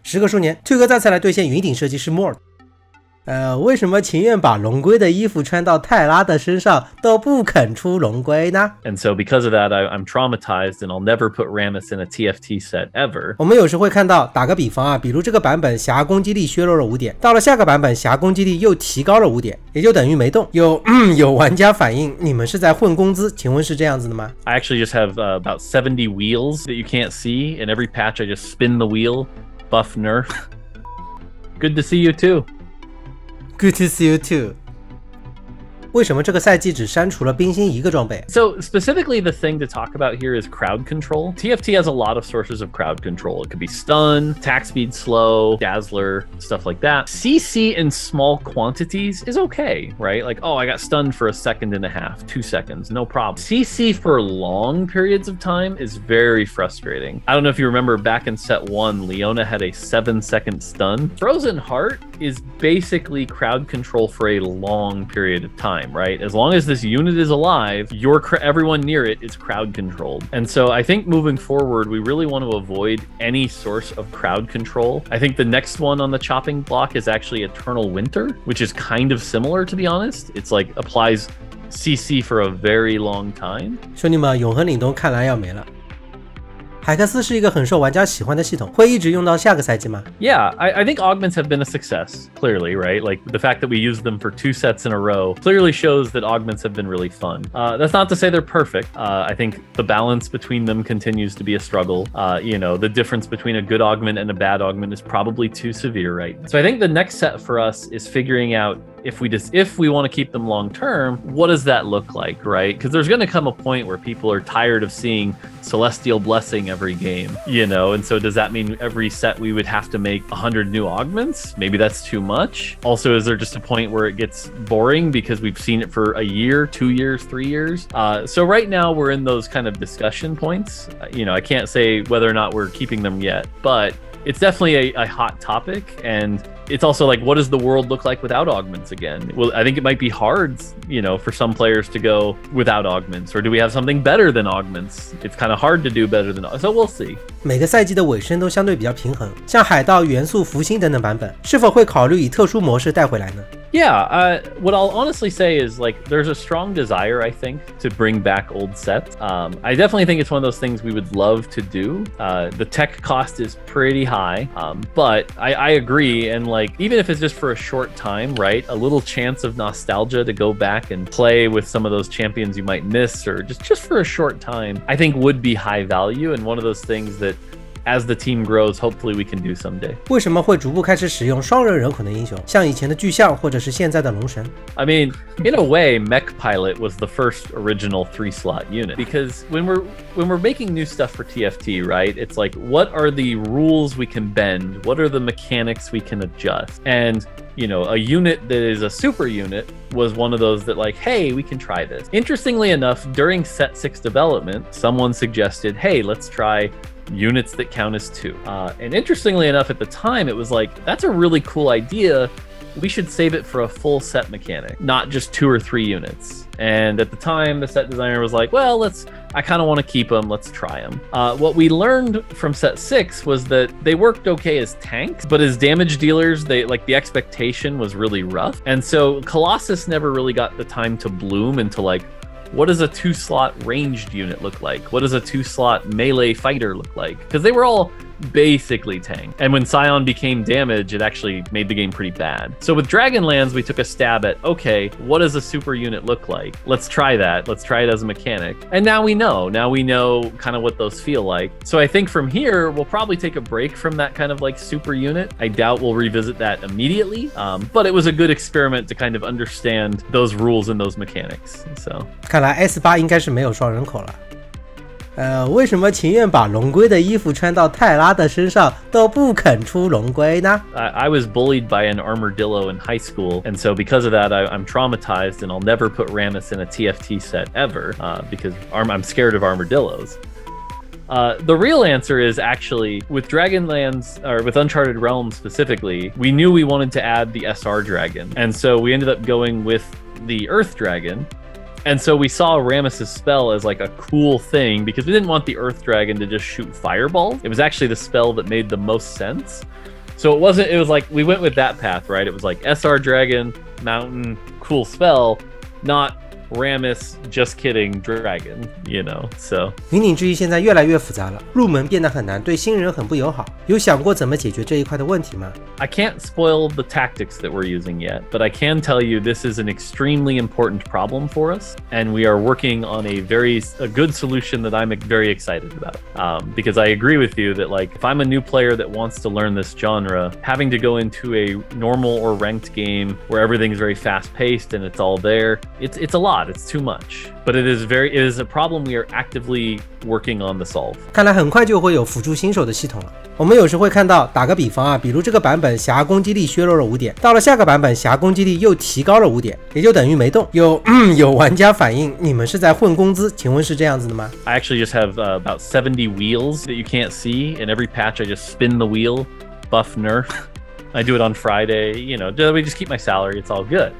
时隔数年，退哥再次来兑现云顶设计师 More。为什么情愿把龙龟的衣服穿到泰拉的身上都不肯出龙龟呢？ And so because of that, I'm traumatized and I'll never put Rammus in a TFT set ever. 我们有时会看到，打个比方啊，比如这个版本霞攻击力削弱了5点，到了下个版本霞攻击力又提高了5点，也就等于没动。有玩家反映你们是在混工资，请问是这样子的吗？ I actually just have about 70 wheels that you can't see. In every patch, I just spin the wheel, buff nerf. Good to see you too. Good to see you too. 为什么这个赛季只删除了冰心一个装备？ So specifically, the thing to talk about here is crowd control. TFT has a lot of sources of crowd control. It could be stun, attack speed slow, dazzler, stuff like that. CC in small quantities is okay, right? Like, oh, I got stunned for a second and a half, 2 seconds, no problem. CC for long periods of time is very frustrating. I don't know if you remember back in set 1, Leona had a 7-second stun. Frozen Heart is basically crowd control for a long period of time. Right? As long as this unit is alive, everyone near it is crowd controlled. And so I think moving forward, we really want to avoid any source of crowd control. I think the next one on the chopping block is actually Eternal Winter, which is kind of similar, to be honest. It's like applies CC for a very long time. 兄弟们，永恒岭东看来要没了。海克斯是一个很受玩家喜欢的系统，会一直用到下个赛季吗？ Yeah, I think augments have been a success, clearly, right? Like the fact that we used them for 2 sets in a row clearly shows that augments have been really fun. That's not to say they're perfect. I think the balance between them continues to be a struggle. You know, the difference between a good augment and a bad augment is probably too severe, right? So I think the next set for us is figuring out if we want to keep them long term, what does that look like, right? Because there's going to come a point where people are tired of seeing Celestial Blessing every game, you know? And so does that mean every set we would have to make 100 new augments? Maybe that's too much. Also, is there just a point where it gets boring because we've seen it for a year, 2 years, 3 years? So right now we're in those kind of discussion points. You know, I can't say whether or not we're keeping them yet, but it's definitely a hot topic. And it's also like, what does the world look like without augments again? Well, I think it might be hard, you know, for some players to go without augments, or do we have something better than augments? It's kind of hard to do better than, so we'll see. 每个赛季的尾声都相对比较平衡，像海盗、元素、福星等等版本，是否会考虑以特殊模式带回来呢？ Yeah, what I'll honestly say is like there's a strong desire, I think, to bring back old sets. I definitely think it's one of those things we would love to do. The tech cost is pretty high, but I agree. And like, even if it's just for a short time, right? A little chance of nostalgia to go back and play with some of those champions you might miss, or just for a short time, I think would be high value. And one of those things that as the team grows, hopefully we can do someday. 为什么会逐步开始使用双人人孔的英雄，像以前的巨象或者是现在的龙神？ I mean, in a way, Mech Pilot was the first original 3-slot unit, because when we're making new stuff for TFT, right? It's like, what are the rules we can bend? What are the mechanics we can adjust? And you know, a unit that is a super unit was one of those that like, hey, we can try this. Interestingly enough, during set 6 development, someone suggested, hey, let's try units that count as 2. And interestingly enough, at the time, it was like, that's a really cool idea. We should save it for a full set mechanic, not just 2 or 3 units. And at the time, the set designer was like, well, I kind of want to keep them. Let's try them. What we learned from set 6 was that they worked okay as tanks, but as damage dealers, the expectation was really rough. And so Colossus never really got the time to bloom into like, what does a 2-slot ranged unit look like? What does a 2-slot melee fighter look like? Because they were all basically tank. And when Scion became damage, it actually made the game pretty bad. So with Dragonlands, we took a stab at, okay, what does a super unit look like? Let's try that. Let's try it as a mechanic. And now we know kind of what those feel like. So I think from here, we'll probably take a break from that kind of like super unit. I doubt we'll revisit that immediately, but it was a good experiment to kind of understand those rules and those mechanics. So 看来 S8 应该是没有双人口了。为什么情愿把龙龟的衣服穿到泰拉的身上都不肯出龙龟呢？ I was bullied by an armadillo in high school, and so because of that, I'm traumatized, and I'll never put Rammus in a TFT set ever because I'm scared of armadillos. The real answer is actually with Dragonlands, or with Uncharted Realms specifically, we knew we wanted to add the SR dragon, and so we ended up going with the Earth Dragon. And so we saw Rammus's spell as like a cool thing because we didn't want the Earth Dragon to just shoot fireball. It was actually the spell that made the most sense. So it wasn't, it was like, we went with that path, right? It was like SR Dragon, Mountain, cool spell, not Rammus, just kidding, Dragon, you know, so. 云顶之弈现在越来越复杂了，入门变得很难，对新人很不友好。有想过怎么解决这一块的问题吗？ I can't spoil the tactics that we're using yet, but I can tell you this is an extremely important problem for us, and we are working on a good solution that I'm very excited about. Because I agree with you that, like, if I'm a new player that wants to learn this genre, having to go into a normal or ranked game where everything's very fast-paced and it's all there, it's a lot. It's too much, but it is a problem we are actively working on to solve. 看来很快就会有辅助新手的系统了。我们有时会看到，打个比方啊，比如这个版本侠攻击力削弱了5点，到了下个版本侠攻击力又提高了5点，也就等于没动。有玩家反映你们是在混工资，请问是这样子的吗？ I actually just have about 70 wheels that you can't see, and every patch I just spin the wheel, buff nerf. I do it on Friday, you know, we just keep my salary, it's all good.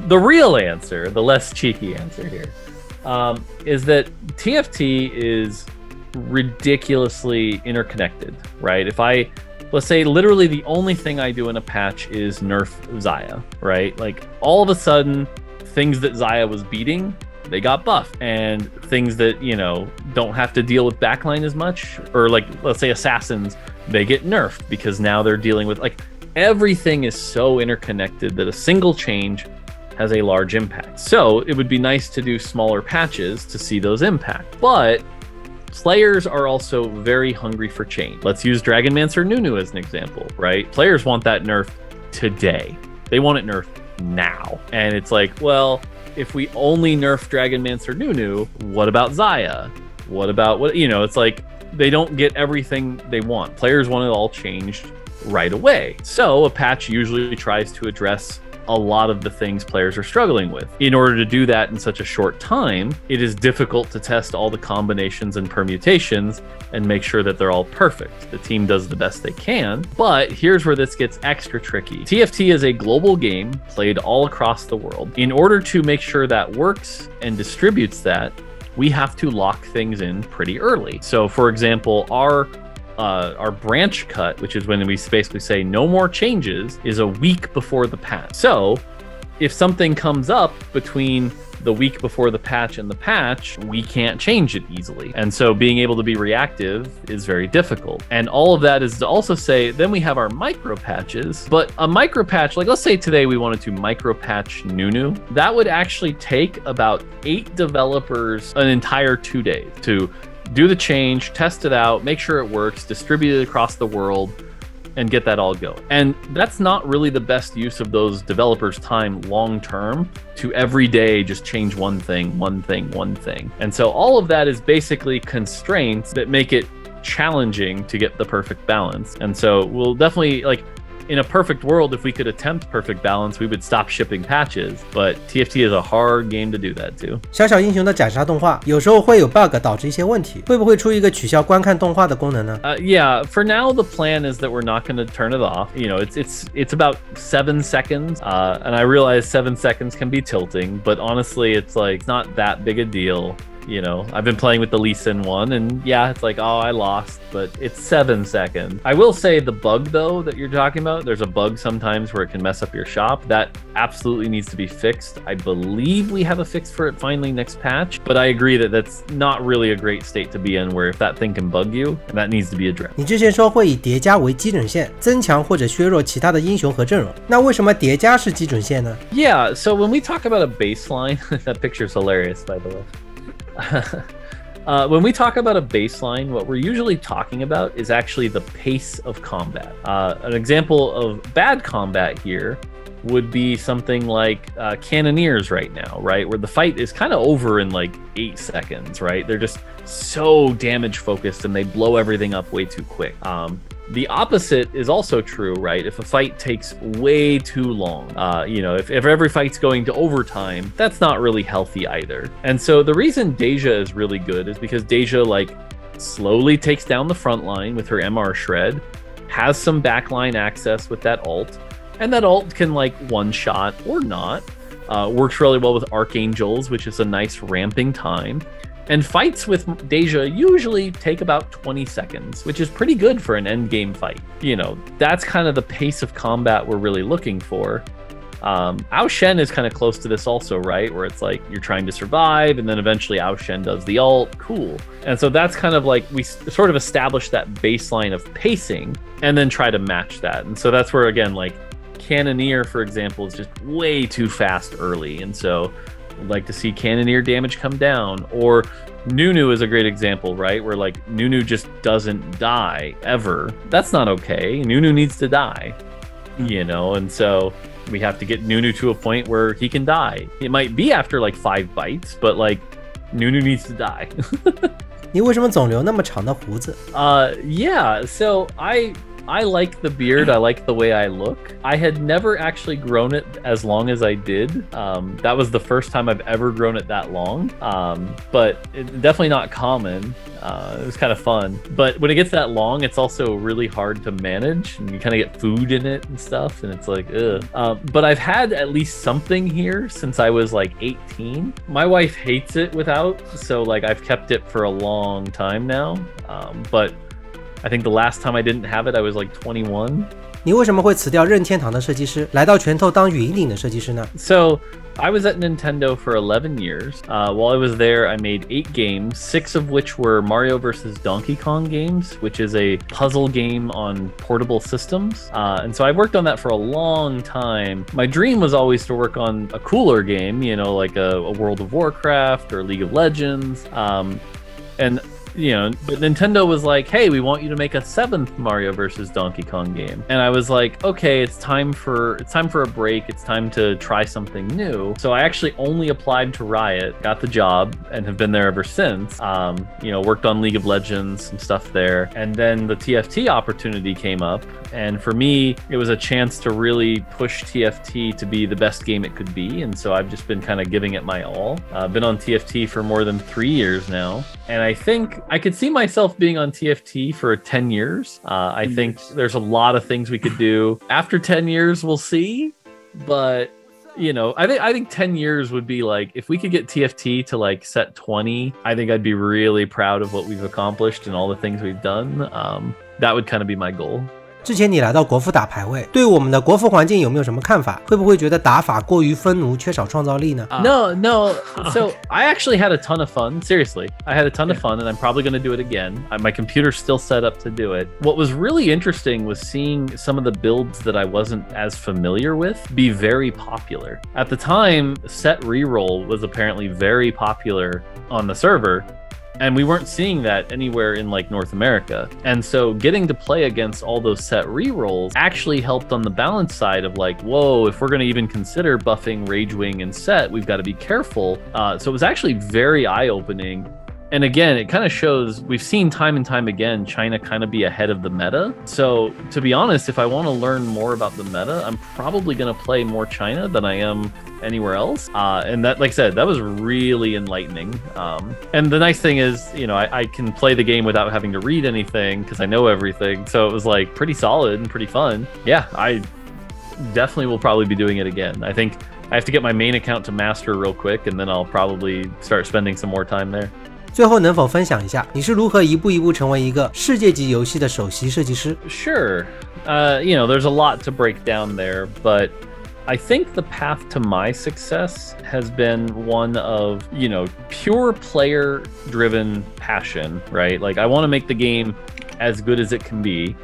The real answer, the less cheeky answer here, is that TFT is ridiculously interconnected, right? Let's say literally the only thing I do in a patch is nerf Xayah, right? Like all of a sudden, things that Xayah was beating, they got buffed, and things that, you know, don't have to deal with backline as much, or like, let's say assassins, they get nerfed because now they're dealing with, like, everything is so interconnected that a single change has a large impact. So it would be nice to do smaller patches to see those impact. But players are also very hungry for change. Let's use Dragonmancer Nunu as an example, right? Players want that nerf today. They want it nerfed now. And it's like, well, if we only nerf Dragonmancer Nunu, what about Xayah? What about, you know, it's like they don't get everything they want. Players want it all changed right away. So a patch usually tries to address a lot of the things players are struggling with. In order to do that in such a short time, it is difficult to test all the combinations and permutations and make sure that they're all perfect. The team does the best they can, but here's where this gets extra tricky. TFT is a global game played all across the world. In order to make sure that works and distributes that, we have to lock things in pretty early. So for example, our branch cut, which is when we basically say no more changes, is a week before the patch. So if something comes up between the week before the patch and the patch, we can't change it easily. And so being able to be reactive is very difficult. And all of that is to also say, then we have our micro patches, but a micro patch, like let's say today we wanted to micro patch Nunu, that would actually take about 8 developers an entire 2 days to do the change, test it out, make sure it works, distribute it across the world, and get that all going. And that's not really the best use of those developers' time long term to every day just change one thing. And so all of that is basically constraints that make it challenging to get the perfect balance. And so we'll definitely, like, in a perfect world, if we could attempt perfect balance, we would stop shipping patches. But TFT is a hard game to do that too. 小小英雄的斩杀动画有时候会有 bug 导致一些问题，会不会出一个取消观看动画的功能呢？ Yeah, for now the plan is that we're not going to turn it off. You know, it's about 7 seconds, and I realize 7 seconds can be tilting, but honestly, it's like not that big a deal. You know, I've been playing with the Lee Sin one, and yeah, it's like, oh, I lost, but it's 7 seconds. I will say the bug, though, that you're talking about, there's a bug sometimes where it can mess up your shop. That absolutely needs to be fixed. I believe we have a fix for it finally next patch, but I agree that that's not really a great state to be in, where if that thing can bug you, and that needs to be addressed. 你之前说会以叠加为基准线，增强或者削弱其他的英雄和阵容，那为什么叠加是基准线呢？ Yeah, so when we talk about a baseline, that picture's hilarious, by the way. When we talk about a baseline, what we're usually talking about is actually the pace of combat. An example of bad combat here would be something like Cannoneers right now, right? Where the fight is kind of over in like 8 seconds, right? They're just so damage focused and they blow everything up way too quick. The opposite is also true, right? If a fight takes way too long, you know, if every fight's going to overtime, that's not really healthy either. And so the reason Deja is really good is because Deja, like, slowly takes down the front line with her MR Shred, has some backline access with that ult, and that ult can, like, one-shot or not. Works really well with Archangels, which is a nice ramping time. And fights with Deja usually take about 20 seconds, which is pretty good for an end game fight. You know, that's kind of the pace of combat we're really looking for. Ao Shen is kind of close to this also, right? Where it's like you're trying to survive and then eventually Ao Shen does the ult. Cool. And so that's kind of like we sort of establish that baseline of pacing and then try to match that. And so that's where, again, like Cannoneer, for example, is just way too fast early. And so I'd like to see Cannoneer damage come down. Or Nunu is a great example, right? Where like Nunu just doesn't die ever. That's not okay. Nunu needs to die, you know? And so we have to get Nunu to a point where he can die. It might be after like 5 bites, but like Nunu needs to die. 你为什么总留那么长的胡子？ Yeah, so I like the beard. I like the way I look. I had never actually grown it as long as I did. That was the first time I've ever grown it that long. But it's definitely not common. It was kind of fun. But when it gets that long, it's also really hard to manage. And you kind of get food in it and stuff. And it's like, ugh. But I've had at least something here since I was like 18. My wife hates it without. So like I've kept it for a long time now. But I think the last time I didn't have it, I was like 21. 你为什么会辞掉任天堂的设计师，来到拳头当云顶的设计师呢？ So I was at Nintendo for 11 years. While I was there, I made 8 games, 6 of which were Mario vs. Donkey Kong games, which is a puzzle game on portable systems. And so I worked on that for a long time. My dream was always to work on a cooler game, you know, like a World of Warcraft or League of Legends. And you know, but Nintendo was like, hey, we want you to make a 7th Mario vs. Donkey Kong game. And I was like, okay, it's time for a break. It's time to try something new. So I actually only applied to Riot, got the job, and have been there ever since. You know, worked on League of Legends, some stuff there. And then the TFT opportunity came up. And for me, it was a chance to really push TFT to be the best game it could be. And so I've just been kind of giving it my all. I've been on TFT for more than 3 years now. And I think I could see myself being on TFT for 10 years. I think there's a lot of things we could do. After 10 years, we'll see. But, you know, I think 10 years would be like, if we could get TFT to like set 20, I think I'd be really proud of what we've accomplished and all the things we've done. That would kind of be my goal. 之前你来到国服打排位，对我们的国服环境有没有什么看法？会不会觉得打法过于愤怒，缺少创造力呢？ No. So I actually had a ton of fun. Seriously, I had a ton of fun, and I'm probably going to do it again. My computer's still set up to do it. What was really interesting was seeing some of the builds that I wasn't as familiar with be very popular. At the time, set reroll was apparently very popular on the server. And we weren't seeing that anywhere in like North America. And so getting to play against all those set rerolls actually helped on the balance side of like, whoa, if we're going to even consider buffing Ragewing and set, we've got to be careful. So it was actually very eye-opening. And again, it kind of shows, we've seen time and time again, China kind of be ahead of the meta. So to be honest, if I want to learn more about the meta, I'm probably going to play more China than I am anywhere else. And that, like I said, that was really enlightening. And the nice thing is, you know, I can play the game without having to read anything because I know everything. So it was like pretty solid and pretty fun. Yeah, I definitely will probably be doing it again. I think I have to get my main account to master real quick, and then I'll probably start spending some more time there. 最后能否分享一下你是如何一步一步成为一个世界级游戏的首席设计师？ Sure. You know, there's a lot to break down there, but I think the path to my success has been one of, you know, pure player-driven passion, right? Like, I want to make the game as good as it can be.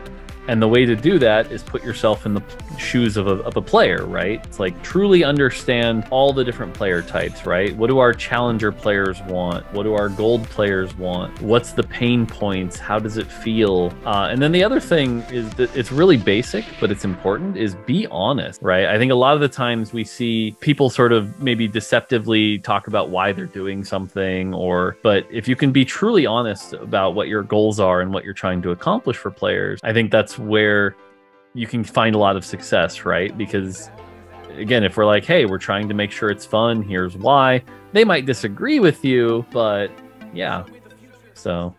And the way to do that is put yourself in the shoes of a player, right? It's like truly understand all the different player types, right? What do our challenger players want? What do our gold players want? What's the pain points? How does it feel? And then the other thing is that it's really basic, but it's important, is be honest, right? I think a lot of the times we see people sort of maybe deceptively talk about why they're doing something, but if you can be truly honest about what your goals are and what you're trying to accomplish for players, I think that's where you can find a lot of success, right? Because again, if we're like, hey, we're trying to make sure it's fun, here's why, they might disagree with you, but yeah, so